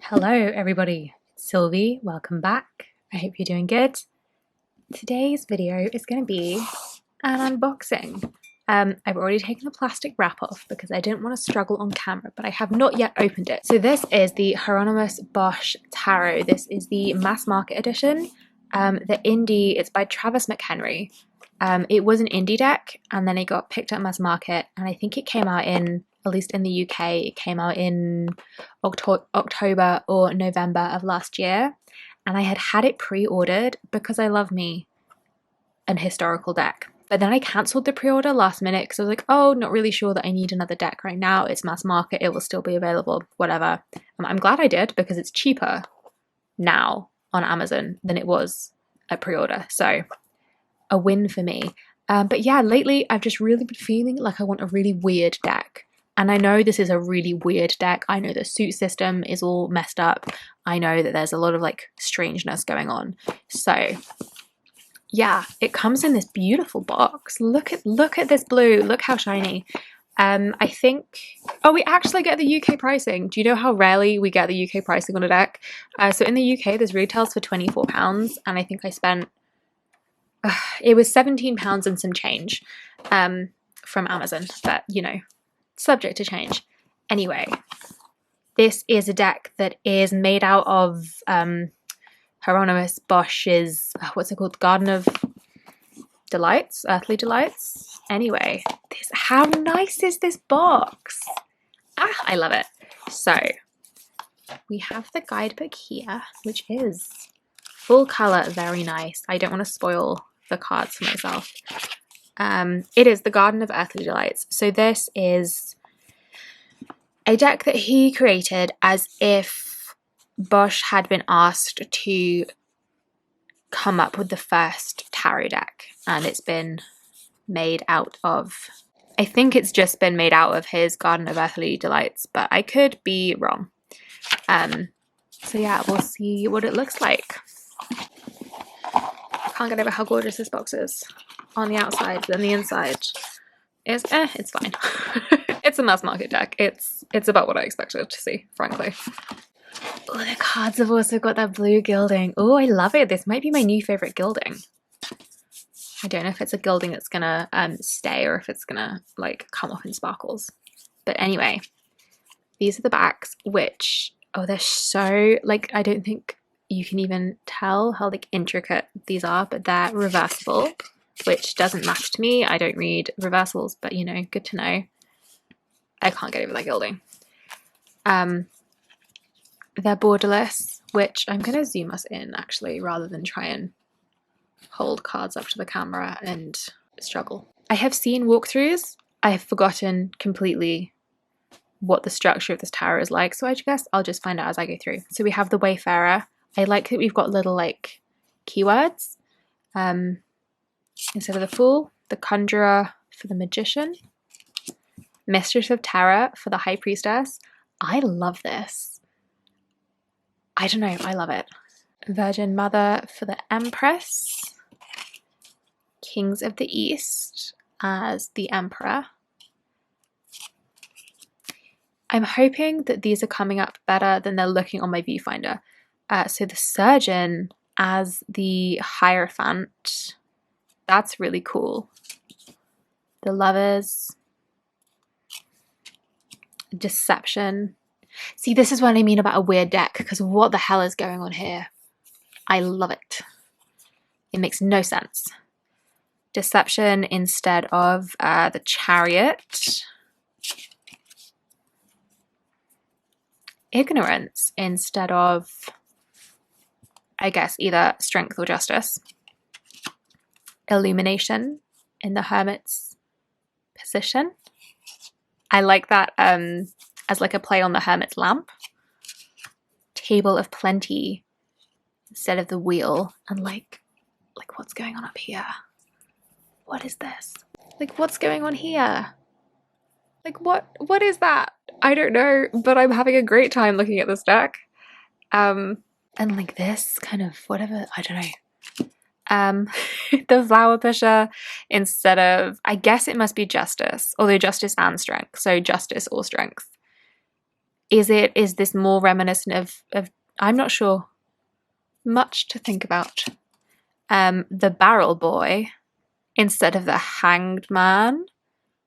Hello everybody, it's Sylvie, welcome back. I hope you're doing good. Today's video is going to be an unboxing. I've already taken the plastic wrap off because I didn't want to struggle on camera, but I have not yet opened it. So this is the Hieronymus Bosch Tarot. This is the mass market edition. The indie, it's by Travis McHenry. It was an indie deck and then it got picked up mass market, and I think it came out in, at least in the UK, it came out in October or November of last year. And I had it pre-ordered because I love me an historical deck. But then I cancelled the pre-order last minute because I was like, oh, not really sure that I need another deck right now. It's mass market, it will still be available, whatever. I'm glad I did because it's cheaper now on Amazon than it was at pre-order. So a win for me. But yeah, lately I've just really been feeling like I want a really weird deck. And I know this is a really weird deck. I know the suit system is all messed up. I know that there's a lot of like strangeness going on. So yeah, it comes in this beautiful box. Look at this blue. Look how shiny. I think, oh, we actually get the UK pricing. Do you know how rarely we get the UK pricing on a deck? So in the UK, there's retails for £24, and I think I spent, it was £17 and some change from Amazon, but you know, subject to change. Anyway, this is a deck that is made out of Hieronymus Bosch's, what's it called? Garden of Delights? Earthly Delights? Anyway, how nice is this box? I love it. So, we have the guidebook here, which is full color, very nice. I don't want to spoil the cards for myself. It is the Garden of Earthly Delights. So this is a deck that he created as if Bosch had been asked to come up with the first tarot deck, and it's been made out of, I think it's just been made out of his Garden of Earthly Delights, but I could be wrong. So yeah, we'll see what it looks like. I can't get over how gorgeous this box is on the outside, then the inside is it's fine. It's a mass market deck. It's about what I expected to see, frankly. Oh, the cards have also got that blue gilding. Oh, I love it. This might be my new favorite gilding. I don't know if it's a gilding that's gonna stay or if it's gonna like come off in sparkles. But anyway, these are the backs, which, oh, they're so, like, I don't think you can even tell how like intricate these are, but they're reversible, which doesn't matter to me. I don't read reversals, but you know, good to know. I can't get over that gilding. They're borderless, which I'm going to zoom us in actually, rather than try and hold cards up to the camera and struggle. I have seen walkthroughs. I have forgotten completely what the structure of this tarot is like, so I guess I'll just find out as I go through. So we have the Wayfarer. I like that we've got little like keywords. Instead of the Fool, the Conjurer for the Magician, Mistress of Terror for the High Priestess. I love this. I don't know, I love it. Virgin Mother for the Empress, Kings of the East as the Emperor. I'm hoping that these are coming up better than they're looking on my viewfinder. So the Surgeon as the Hierophant. That's really cool. The Lovers. Deception. See, this is what I mean about a weird deck, because what the hell is going on here? I love it. It makes no sense. Deception instead of the Chariot. Ignorance instead of, I guess, either Strength or Justice. Illumination in the Hermit's position. I like that as like a play on the Hermit's lamp. Table of Plenty instead of the Wheel. And like what's going on up here? What is this? Like, what's going on here? Like, what is that? I don't know, but I'm having a great time looking at this deck. And like this kind of whatever, I don't know. The Flower Pusher instead of, I guess it must be Justice, although Justice and Strength, so Justice or Strength. Is this more reminiscent of I'm not sure. Much to think about. The barrel boy instead of the hanged man,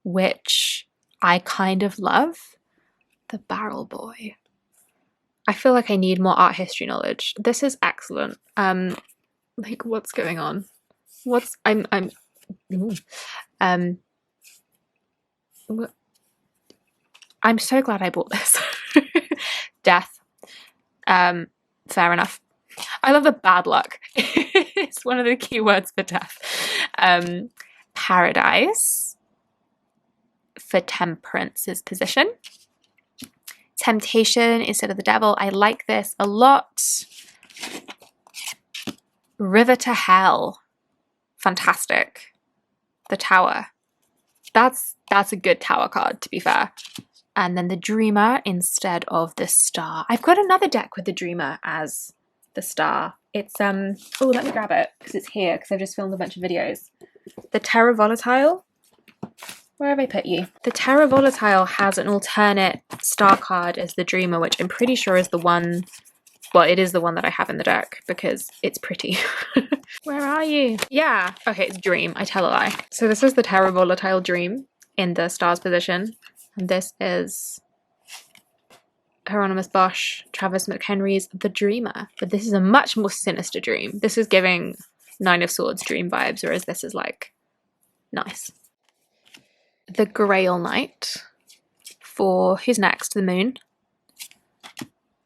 which I kind of love. The barrel boy. I feel like I need more art history knowledge. This is excellent. Like, what's going on? I'm so glad I bought this. Death. Fair enough. I love the bad luck. It's one of the key words for death. Paradise for temperance's position. Temptation instead of the devil. I like this a lot. River to hell. Fantastic. The tower. That's a good tower card, to be fair. And then the dreamer instead of the star. I've got another deck with the dreamer as the star. It's oh, let me grab it because it's here because I've just filmed a bunch of videos. The Terra Volatile. Where have I put you? The Terra Volatile has an alternate star card as the dreamer, which I'm pretty sure is the one. Well, it is the one that I have in the deck because it's pretty. Where are you? Yeah. Okay, it's dream. I tell a lie. So this is the Terra Volatile dream in the stars position. And this is Hieronymus Bosch, Travis McHenry's The Dreamer. But this is a much more sinister dream. This is giving Nine of Swords dream vibes, whereas this is like nice. The Grail Knight for who's next? The Moon.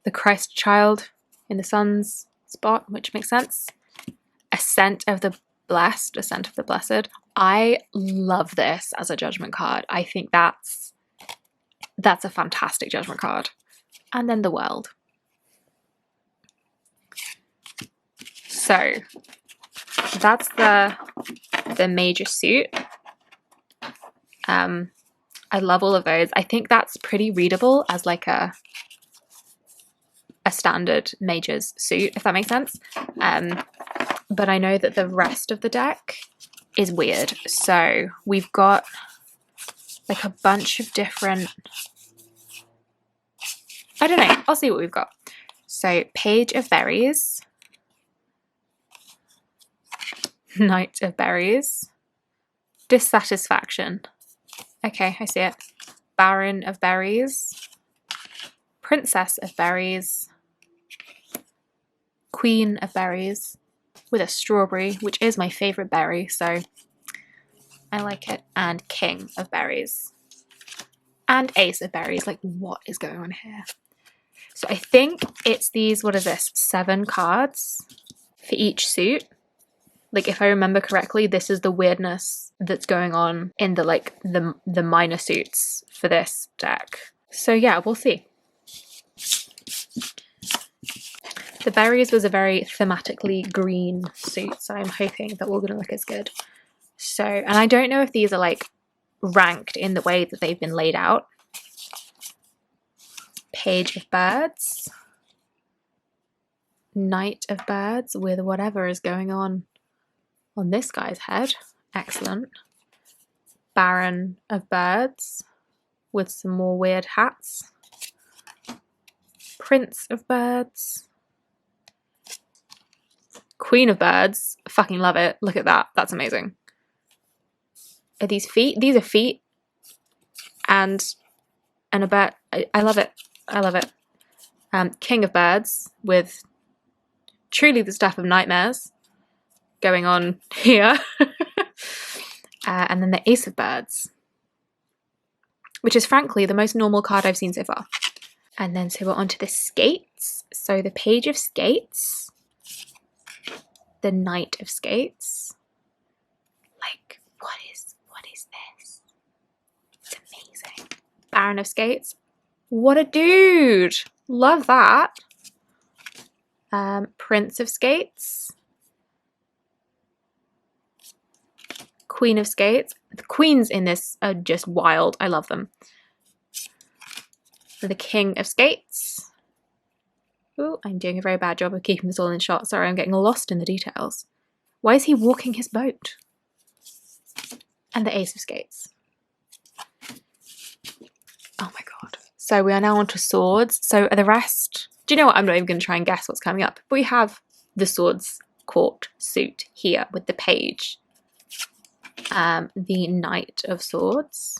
The Christ Child in the Sun's spot, which makes sense. Ascent of the Blessed, Ascent of the Blessed. I love this as a judgment card. I think that's a fantastic judgment card. And then the World. So that's the major suit. I love all of those. I think that's pretty readable as like a standard majors suit, if that makes sense. But I know that the rest of the deck is weird. So we've got like a bunch of different, I don't know, I'll see what we've got. So Page of Berries, Knight of Berries, Dissatisfaction. Okay, I see it. Baron of Berries, Princess of Berries, Queen of Berries with a strawberry, which is my favourite berry, so I like it, and King of Berries. And Ace of Berries. Like, what is going on here? So I think it's these, what is this, 7 cards for each suit. Like, if I remember correctly, this is the weirdness that's going on in the, like, the minor suits for this deck. So yeah, we'll see. The Berries was a very thematically green suit, so I'm hoping that we're going to look as good. So, and I don't know if these are, like, ranked in the way that they've been laid out. Page of Birds. Knight of Birds with whatever is going on this guy's head. Excellent. Baron of Birds with some more weird hats. Prince of Birds. Queen of Birds. Fucking love it. Look at that. That's amazing. Are these feet? These are feet. And a bird. I love it. I love it. King of Birds with truly the stuff of nightmares going on here. And then the Ace of Birds, which is frankly the most normal card I've seen so far. And then so we're on to the Skates. So the Page of Skates, the Knight of Skates. Like, what is this? It's amazing. Baron of Skates. What a dude! Love that. Prince of Skates. Queen of Skates. The queens in this are just wild. I love them. The King of Skates. Ooh, I'm doing a very bad job of keeping this all in shot. Sorry, I'm getting lost in the details. Why is he walking his boat? And the Ace of Skates. Oh my god. So we are now on to swords. So the rest, do you know what? I'm not even going to try and guess what's coming up. But we have the swords court suit here with the page. The Knight of Swords.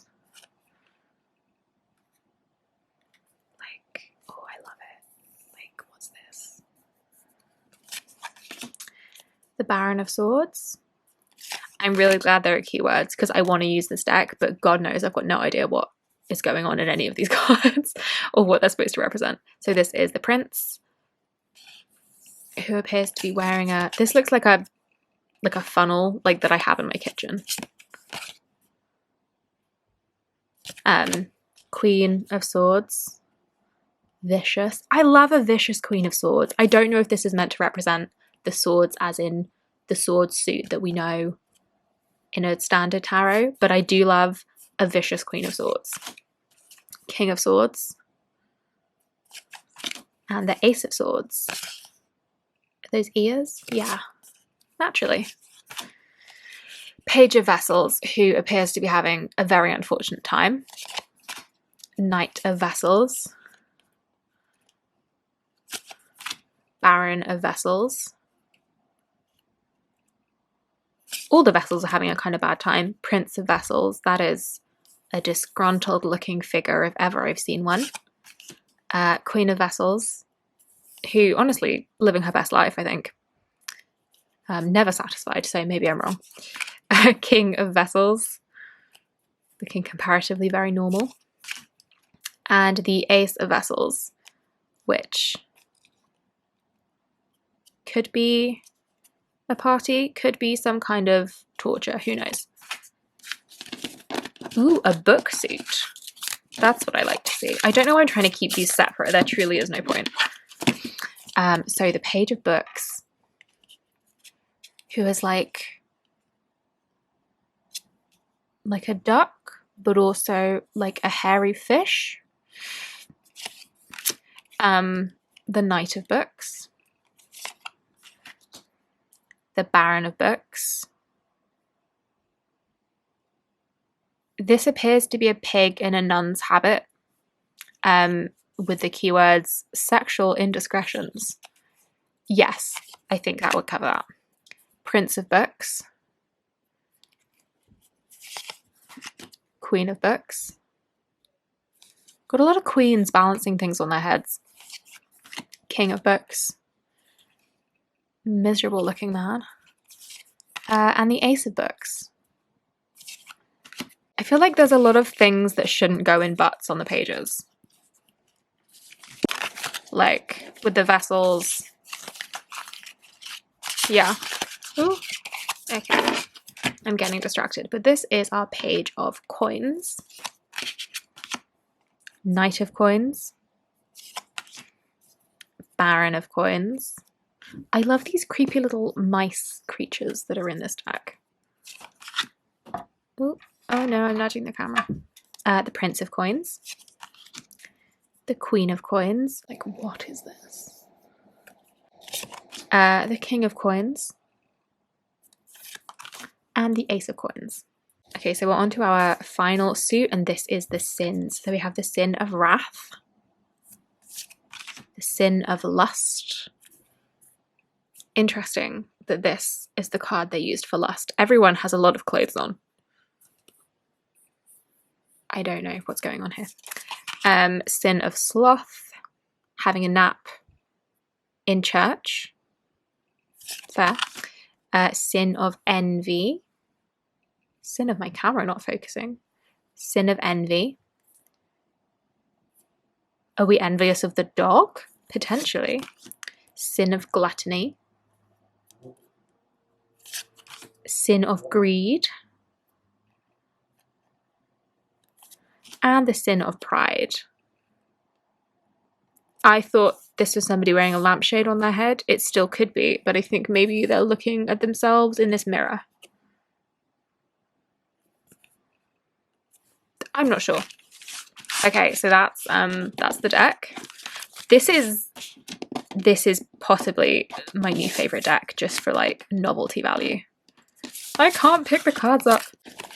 Like, oh, I love it. Like, what's this? The Baron of Swords. I'm really glad there are keywords because I want to use this deck, but God knows I've got no idea what is going on in any of these cards or what they're supposed to represent. So this is the Prince, who appears to be wearing a, this looks like a funnel like that I have in my kitchen. Queen of Swords. Vicious. I love a vicious Queen of Swords. I don't know if this is meant to represent the swords as in the sword suit that we know in a standard tarot, but I do love a vicious Queen of Swords. King of Swords. And the Ace of Swords. Are those ears? Yeah, naturally. Page of Vessels, who appears to be having a very unfortunate time. Knight of Vessels. Baron of Vessels. All the vessels are having a kind of bad time. Prince of Vessels, that is a disgruntled looking figure if ever I've seen one. Queen of Vessels, who honestly living her best life, I think. Never satisfied, so maybe I'm wrong. King of Vessels, looking comparatively very normal. And the Ace of Vessels, which could be a party, could be some kind of torture, who knows. Ooh, a book suit. That's what I like to see. I don't know why I'm trying to keep these separate. There truly is no point. So the Page of Books, who is like a duck, but also like a hairy fish. The Knight of Books. The Baron of Books. This appears to be a pig in a nun's habit, with the keywords sexual indiscretions. Yes, I think that would cover that. Prince of Books. Queen of Books. Got a lot of queens balancing things on their heads. King of Books. Miserable looking man. And the Ace of Books. I feel like there's a lot of things that shouldn't go in butts on the pages. Like with the vessels. Yeah. Ooh. Okay. I'm getting distracted. But this is our Page of Coins. Knight of Coins. Baron of Coins. I love these creepy little mice creatures that are in this deck. Ooh. Oh no, I'm nudging the camera. The Prince of Coins. The Queen of Coins. Like, what is this? The King of Coins. And the Ace of Coins. Okay, so we're on to our final suit, and this is the sins. So we have the Sin of Wrath. The Sin of Lust. Interesting that this is the card they used for lust. Everyone has a lot of clothes on. I don't know what's going on here. Sin of Sloth. Having a nap in church. Fair. Sin of Envy. Sin of my camera not focusing. Sin of Envy. Are we envious of the dog? Potentially. Sin of Gluttony. Sin of Greed. And the Sin of Pride. I thought this was somebody wearing a lampshade on their head. It still could be, but I think maybe they're looking at themselves in this mirror. I'm not sure. Okay, so that's the deck. This is possibly my new favorite deck, just for like novelty value. I can't pick the cards up.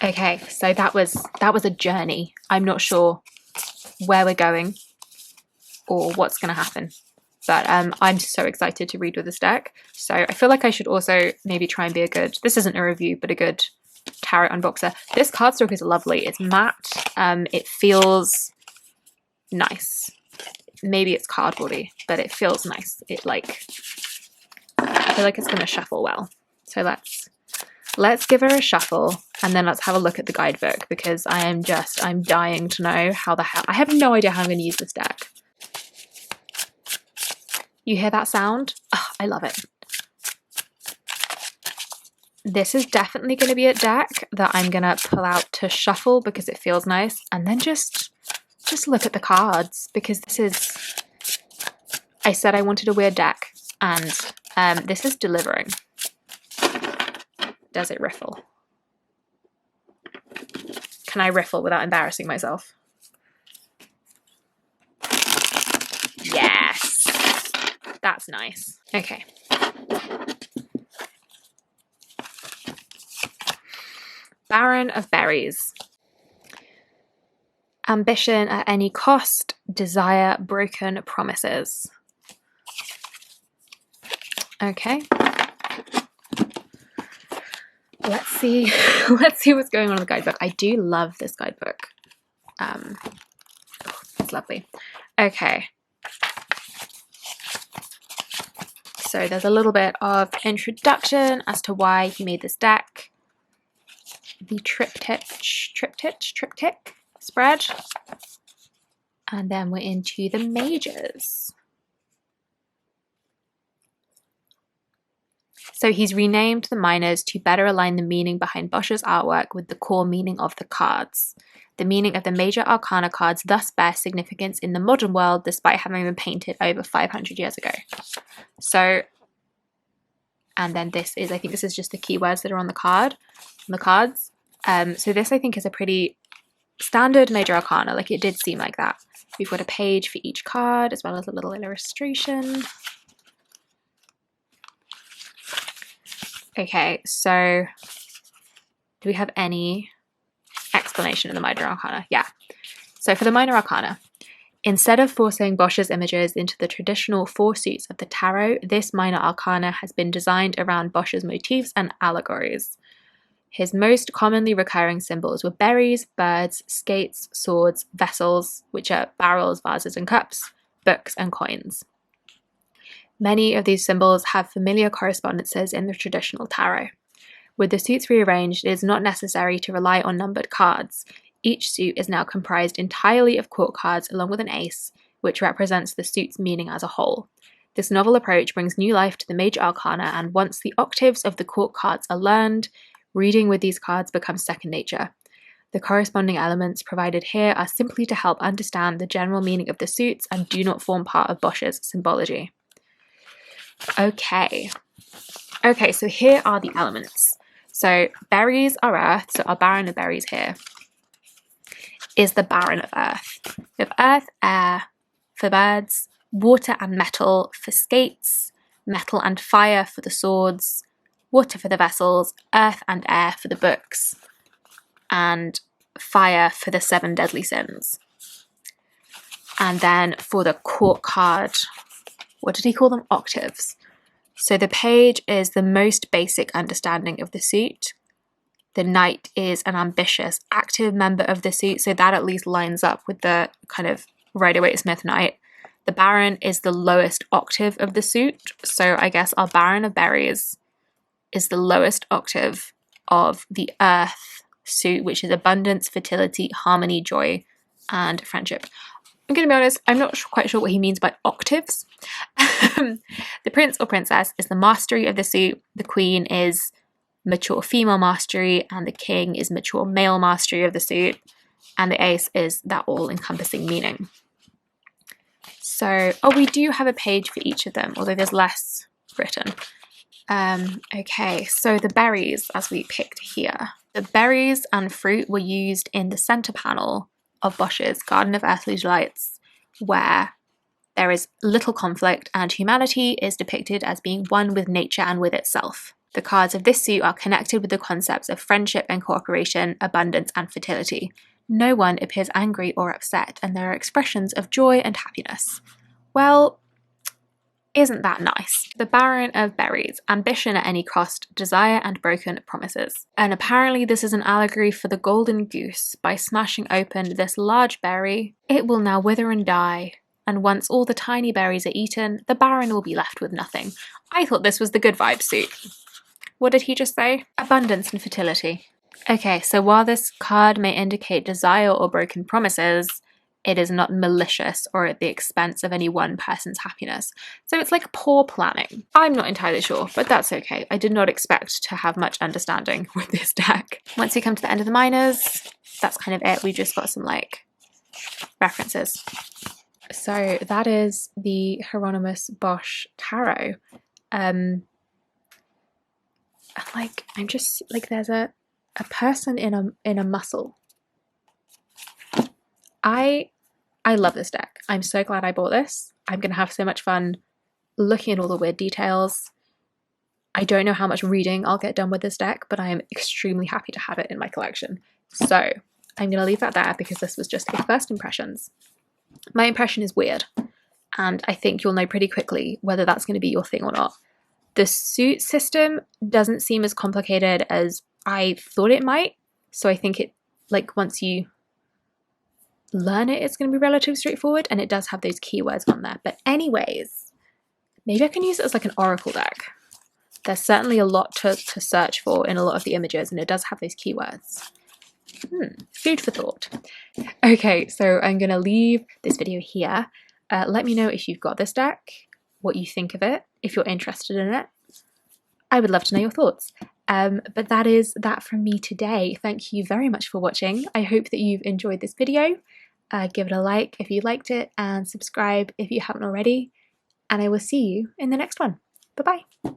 Okay, so that was a journey. I'm not sure where we're going. or what's going to happen. But I'm so excited to read with this deck. So I feel like I should also maybe try and be a good, this isn't a review, but a good tarot unboxer. This cardstock is lovely. It's matte. It feels nice. Maybe it's cardboardy, but it feels nice. I feel like it's going to shuffle well. So let's give her a shuffle, and then let's have a look at the guidebook, because I'm dying to know how the hell, I have no idea how I'm going to use this deck. You hear that sound? Oh, I love it. This is definitely going to be a deck that I'm going to pull out to shuffle because it feels nice, and then just look at the cards, because this is, I said I wanted a weird deck, and this is delivering. Does it riffle? Can I riffle without embarrassing myself? Yes! That's nice. Okay. Baron of Berries. Ambition at any cost, desire broken promises. Okay. Let's see what's going on in the guidebook. I do love this guidebook. It's lovely. Okay. So there's a little bit of introduction as to why he made this deck. The triptych spread. And then we're into the mages. So he's renamed the minors to better align the meaning behind Bosch's artwork with the core meaning of the cards. The meaning of the major arcana cards thus bear significance in the modern world despite having been painted over 500 years ago. So, and then this is, I think this is just the keywords that are on the cards. So this I think is a pretty standard major arcana, like it did seem like that. We've got a page for each card as well as a little illustration. Okay, so do we have any explanation of the minor arcana? Yeah. So for the minor arcana, instead of forcing Bosch's images into the traditional four suits of the tarot, this minor arcana has been designed around Bosch's motifs and allegories. His most commonly recurring symbols were berries, birds, skates, swords, vessels, which are barrels, vases, and cups, books, and coins. Many of these symbols have familiar correspondences in the traditional tarot. With the suits rearranged, it is not necessary to rely on numbered cards. Each suit is now comprised entirely of court cards along with an ace, which represents the suit's meaning as a whole. This novel approach brings new life to the major arcana, and once the octaves of the court cards are learned, reading with these cards becomes second nature. The corresponding elements provided here are simply to help understand the general meaning of the suits and do not form part of Bosch's symbology. Okay, so here are the elements. So berries are earth, so our Baron of Berries here is the Baron of Earth. We have earth, air for birds, water and metal for skates, metal and fire for the swords, water for the vessels, earth and air for the books, and fire for the 7 deadly sins. And then for the court card, what did he call them? Octaves. So the page is the most basic understanding of the suit. The knight is an ambitious, active member of the suit, so that at least lines up with the kind of Rider-Waite-Smith knight. The Baron is the lowest octave of the suit, so I guess our Baron of Berries is the lowest octave of the Earth suit, which is abundance, fertility, harmony, joy, and friendship. I'm going to be honest, I'm not quite sure what he means by octaves. The prince or princess is the mastery of the suit, the queen is mature female mastery, and the king is mature male mastery of the suit, and the ace is that all-encompassing meaning. So, we do have a page for each of them, although there's less written. Okay, so the berries, as we picked here. The berries and fruit were used in the centre panel of Bosch's Garden of Earthly Delights, where there is little conflict and humanity is depicted as being one with nature and with itself. The cards of this suit are connected with the concepts of friendship and cooperation, abundance and fertility. No one appears angry or upset, and there are expressions of joy and happiness. Well, isn't that nice? The Baron of Berries, ambition at any cost, desire and broken promises. And apparently this is an allegory for the golden goose. By smashing open this large berry, it will now wither and die. And once all the tiny berries are eaten, the Baron will be left with nothing. I thought this was the good vibe suit. What did he just say? Abundance and fertility. Okay, so while this card may indicate desire or broken promises, it is not malicious or at the expense of any one person's happiness. So it's like poor planning. I'm not entirely sure, but that's okay. I did not expect to have much understanding with this deck. Once we come to the end of the minors, that's kind of it. We've just got some like references. So that is the Hieronymus Bosch Tarot. I'm just like, there's a person in a muscle. I love this deck. I'm so glad I bought this. I'm going to have so much fun looking at all the weird details. I don't know how much reading I'll get done with this deck, but I am extremely happy to have it in my collection. So I'm going to leave that there because this was just a first impressions. My impression is weird, and I think you'll know pretty quickly whether that's going to be your thing or not. The suit system doesn't seem as complicated as I thought it might, so I think it, like, once you learn it, it's going to be relatively straightforward, and it does have those keywords on there. But anyways, maybe I can use it as like an oracle deck. There's certainly a lot to search for in a lot of the images, and it does have those keywords. Food for thought. Okay, so I'm going to leave this video here. Let me know if you've got this deck, what you think of it, if you're interested in it. I would love to know your thoughts. But that is that from me today. Thank you very much for watching. I hope that you've enjoyed this video. Give it a like if you liked it, and subscribe if you haven't already. And I will see you in the next one. Bye-bye.